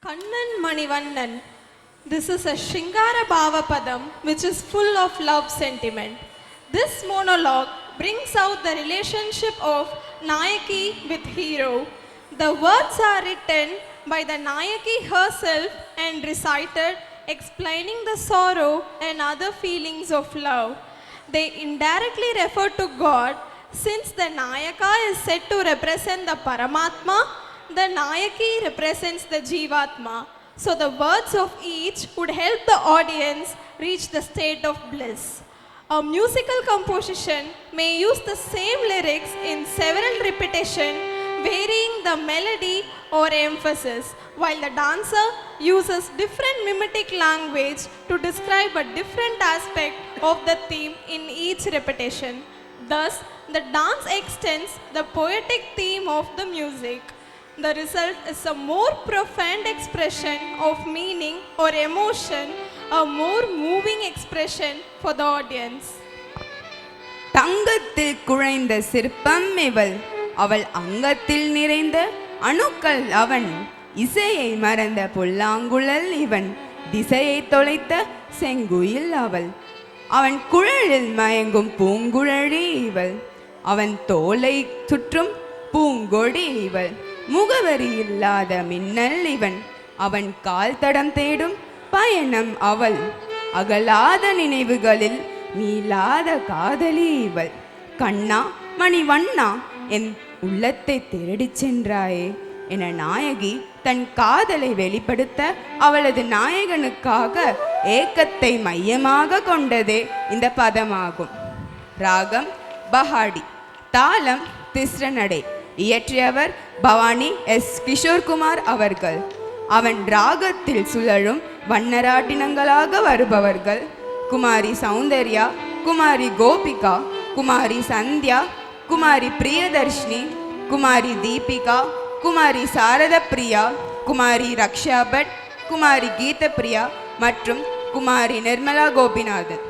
Kannan Manivannan. This is a Shringara Bhavapadam which is full of love sentiment. This monologue brings out the relationship of Nayaki with hero. The words are written by the Nayaki herself and recited explaining the sorrow and other feelings of love. They indirectly refer to God since the Nayaka is said to represent the Paramatma. The Nayaki represents the Jivatma. So the words of each would help the audience reach the state of bliss. A musical composition may use the same lyrics in several repetitions, varying the melody or emphasis, while the dancer uses different mimetic language to describe a different aspect of the theme in each repetition. Thus, the dance extends the poetic theme of the music. The result is a more profound expression of meaning or emotion, a more moving expression for the audience. தங்கத்தில் குழைந்த சிற்பம் இவள், அவள் அங்கத்தில் நிறைந்த அணுக்கள் அவன், இசையை மறந்த புல்லாங்குழல் இவன், திசையை தொலைத்த செங்குயில் அவள், அவன் குழலில் மயங்கும் பூங்குழலி இவள், அவன் தோலை சுற்றும் பூங்கொடி இவள், முகவரி இல்லாத மின்னல் இவன், அவன் கால் தடம் தேடும் பயணம் அவள், அகலாத நினைவுகளில் மீளாத காதலி இவள். கண்ணா மணிவண்ணா, என் உள்ளத்தை தேடிச் சென்றாயே என நாயகி தன் காதலை வெளிப்படுத்த அவளது நாயகனுக்காக ஏக்கத்தை மையமாக கொண்டதே இந்த பதமாகும். ராகம் பஹாடி, தாளம் திஸ்ரநடை. இயற்றியவர் பவானி எஸ் கிஷோர்குமார் அவர்கள். அவன் ராகத்தில் சுழலும் வண்ணராட்டினங்களாக வருபவர்கள் குமாரி சௌந்தர்யா, குமாரி கோபிகா, குமாரி சந்தியா, குமாரி பிரியதர்ஷினி, குமாரி தீபிகா, குமாரி சாரத பிரியா, குமாரி ரக்ஷா பட், குமாரி கீதப்பிரியா மற்றும் குமாரி நிர்மலா கோபிநாதன்.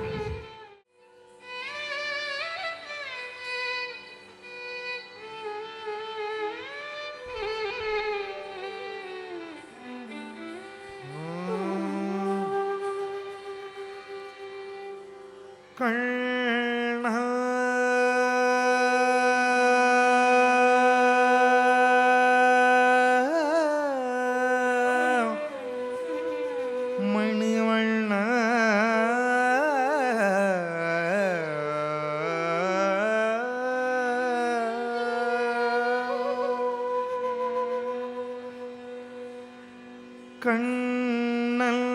கண்ணா மணிவண்ணா, கண்ணல்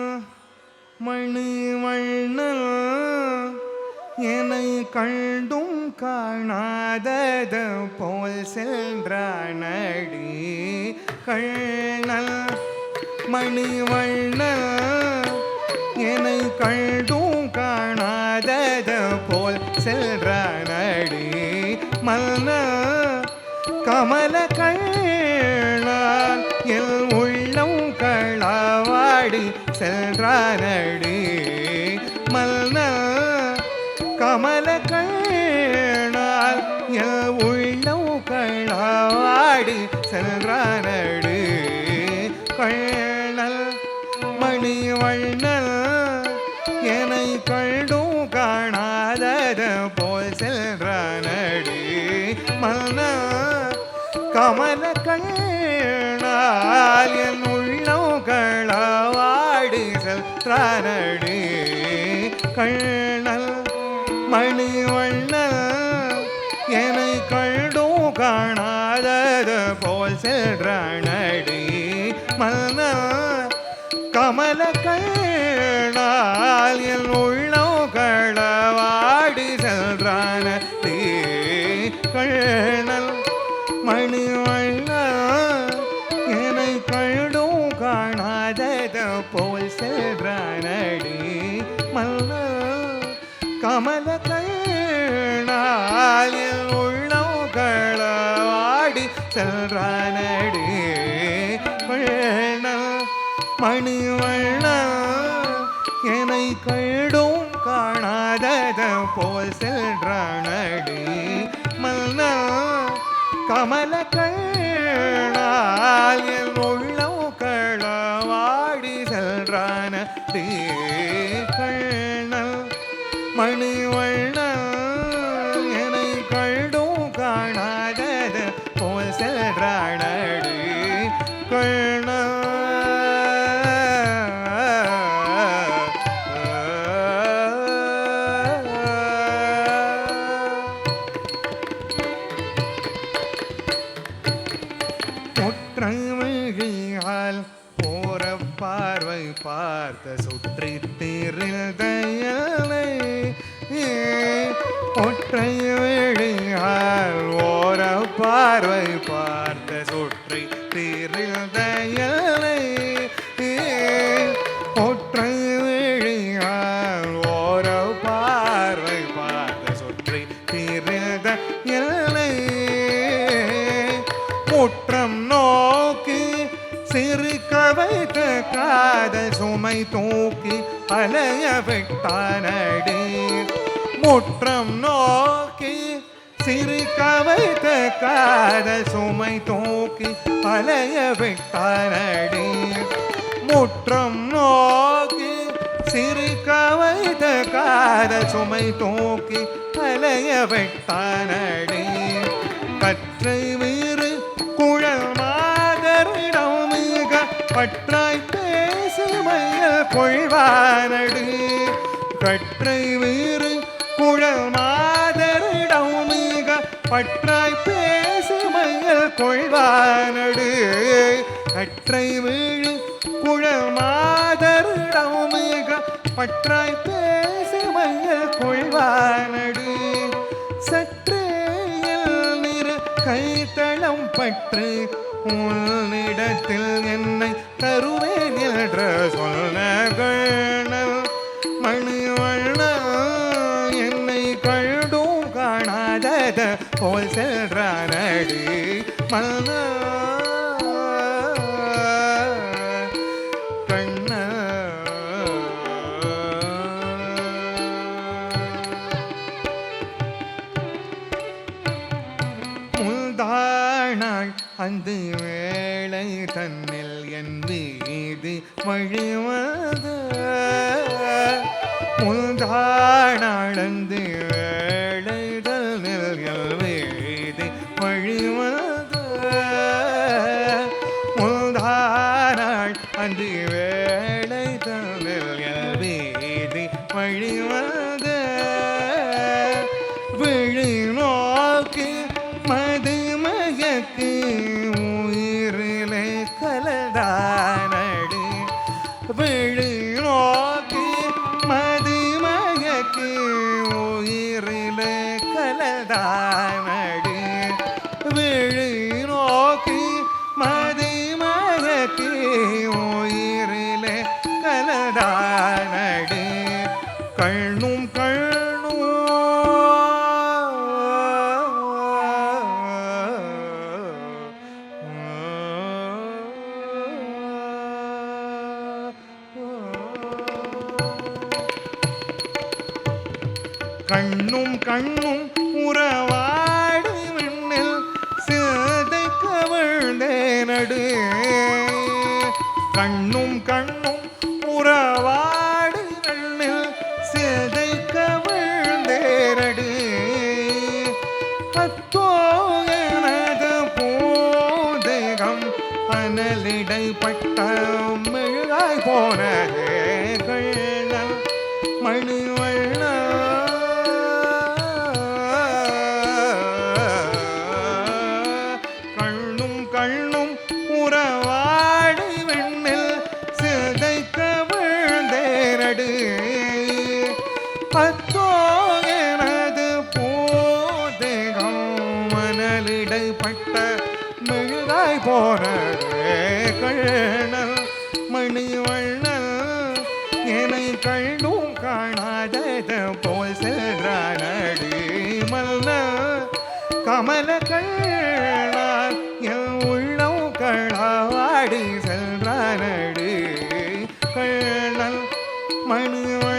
மணிவண்ணல் என்னை கண்டும் காணாதது போல் சென்றானடி. கண்ணல் மணிவண்ணல் என்னை கண்டும் காணாதது போல் சென்றானடி. மல்ல கமல கண்ணால் எல் உள்ளம் களவாடி சென்றானடி. மல்ல கமல கண்ணால் எல் உள்ளம் களவாடி சென்றானடி. கண்ணல் மணிவண்ணல் என்னை கண்டும் காணாதது போல் சென்றானடி. மல்ல கமல கண்ணால் என் உள்ளம் களவாடி சென்றானடி. கண்ணல் மணிவண்ணல் என்னை கண்டும் காணாதது போல் சென்றானடி. மல்ல கமல கண்ணால் என் உள்ளம் களவாடி சென்றானடி. கண்ணல் மணிவண்ணல் என்னை கண்டும் காணாதது போல் சென்றானடி. மல்ல கமல கண்ணால் என் உள்ளம் களவாடி சென்றானடி. கண்ணல் மணிவண்ணல் என்னை கண்டும் காணாதது போல் சென்றானடி. மல்ல கமல கண்ணால் என் உள்ளம் களவாடி சென்றானடி கண்ணல் மணிவண்ணன் என்னை கண்டும் காணாதது போல் சென்றானடி கண்ணல் போற பார்வை பார்த்த சுற்றி திரிதயலை ஒற்றை விழியால் ஓர பார்வை பார்த்த சுற்றி திரிதயலை ஒற்றை விழியால் ஓர பார்வை பார்த்த சுற்றி திரிதயலை முற்றம் நோக்கி சிறுக்க வைத்த காதல் சுமை தூக்கி அலைய விட்டானடி முற்றம் நோக்கி சிறுக்க வைத்த காதல் சுமை தூக்கி அலைய விட்டானடி முற்றம் நோக்கி சிறுக்க வைத்த காதல் சுமை தூக்கி அலைய விட்டானடி கற்றை வீறு குழல் மாதரிடம் மிக பற்றாய் பேசுமையில் கொள்வானடு கற்றை வீறு குழல் மாதரிடம் மிக பற்றாய் பேசுமையில் கொள்வானடு கற்றை வீழு குழல் மாதரிடம் மிக பற்றாய் பேசுமையில் கொள்வானடு சற்றேயில் நிறு கைத்தளம் பற்று உன்னிடத்தில் என்னை தருவேன் என்ற சொல்ல கண்ணல் மணிவண்ண என்னை கண்டும் காணாதத போல் சென்றானடி மன்ன அந்த வேளை தன்னில் என் வீதி வழிவது முந்தானந்து வேளை தன்னில் என் வீதி வழிவது முந்தானாள் அந்த வேளை தன்னில் என் வீதி வழிவது விழி நோக்கி மதுமயக்கு உயிரிலே கலதானடி விழி நோக்கி மதுமயக்கு உயிரிலே கலதானடி விழி நோக்கி மதுமயக்கு உயிரிலே கலதானடி கண்ணும் கண்ணும் கண்ணும் உறவாடி விண்ணில் சிதை கவிழ்ந்தேனடு கண்ணும் கண்ணும் உறவாடி விண்ணில் சிதை கவிழ்ந்தேனடு அத்தோ எனது போதகம் அனலிடைப்பட்ட மெழுகாய் போனதே கண்ணல் மணிவண்ண அத்தோ எனது போதகம் மணலிடைப்பட்ட மெழுகாய் போனதே கண்ணல் மணிவண்ணல் என்னை கண்டும் காணாதது போல் சென்றானடி மல்ல கமல கண்ணால் என் உள்ளம் களவாடி சென்றானடி கண்ணல் மணிவண்ணல்